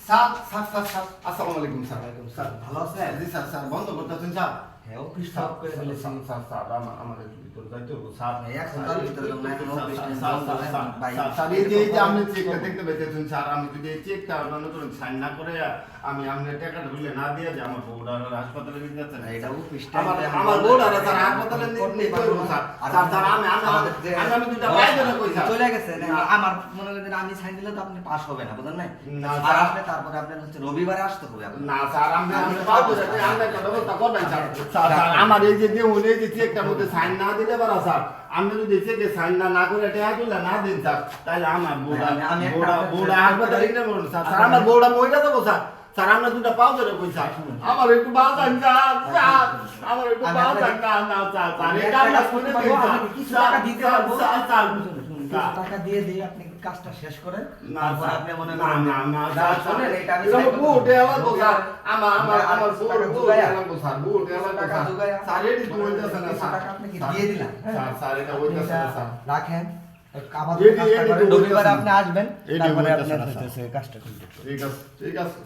Sir sir sir sir আসসালামু আলাইকুম sir. Sir ভালো আছেন? জি স্যার স্যার বন্ধ করতেছেন স্যার। হ্যাঁ অফিস সব করে ফেলেছি। স্যার স্যার আমার একটু ভিতরে যাইতে হবে স্যার। এক ঘন্টার ভিতরে তোমরা এখন অফিস টাইম স্যার, বন্ধ স্যার, হয়। স্যার, ভাই, স্যার, স্যার, এই যে আপনি চেকটা দেখতে পেতেছেন স্যার, আমি যদি এই চেকটা আপনার ধরুন সাইন না করে আমি আপনার টাকাটা ঢুলে না দিয়ে যে আমার বউটা হাসপাতালে নিয়ে যাচ্ছেন এটা অফিস আমার টাইম আমার বউটা স্যার হাসপাতালে নিয়ে পারবো স্যার। স্যার স্যার আমি দুটা বাইরে না কই স্যার। চলে গেছে না, আমার মনে করেন আমি সাইন দিলে তো আপনি পাস হবে না, বুঝলেন না? না, স্যার স্যার। আসলে তারপরে আপনার হচ্ছে রবিবারে আসতে হবে আপনার। না স্যার আমি পাবো না, আমি একটা ব্যবস্থা করবেন স্যার। স্যার স্যার, আমার এই যে উনি যে চেকটার মধ্যে সাইন না দিলে পারা স্যার, আপনি যদি চেকে সাইন না করে টাকা তুলে না দিন স্যার, তাহলে আমার বউটা হাসপাতালে নিয়ে যাবো স্যার। স্যার আমার বউটা মহিলা দেবো স্যার। স্যার আমরা দুটা পাও ধরে কই স্যার, আমার একটু পাও দেন স্যার। স্যার আমার একটু পাও দেন না না স্যার। স্যার এটা আমরা শুনে দিই স্যার। কিছু টাকা দিতে পারবো। স্যার স্যার কিছু টাকা দিয়ে দিই, আপনি কাজটা শেষ করেন। না তারপর স্যার, আপনি মনে না করেন না না না, স্যার, শোনেন, এটা আমি এটা সাইন করতে বুট পারবো। এলাবো স্যার। আমার টাকা বুট জোগায়া। এলাবো স্যার, বুট এলাবো টাকা স্যার। জোগায়া। স্যার এটি তো হইতাছে না কিছু স্যার। টাকা আপনাকে স্যার, দিয়ে দিলাম, হ্যাঁ? স্যার স্যার এটা হইতাছে না স্যার। রাখেন। আবার এটি- কাজটা এটি করেন। তো রবিবারে হইতাছে আপনি না। আসবেন, এটি তারপরে হইতাছে আপনি না স্যার। হচ্ছে কাজটা করবেন। ঠিক আছে ঠিক আছে।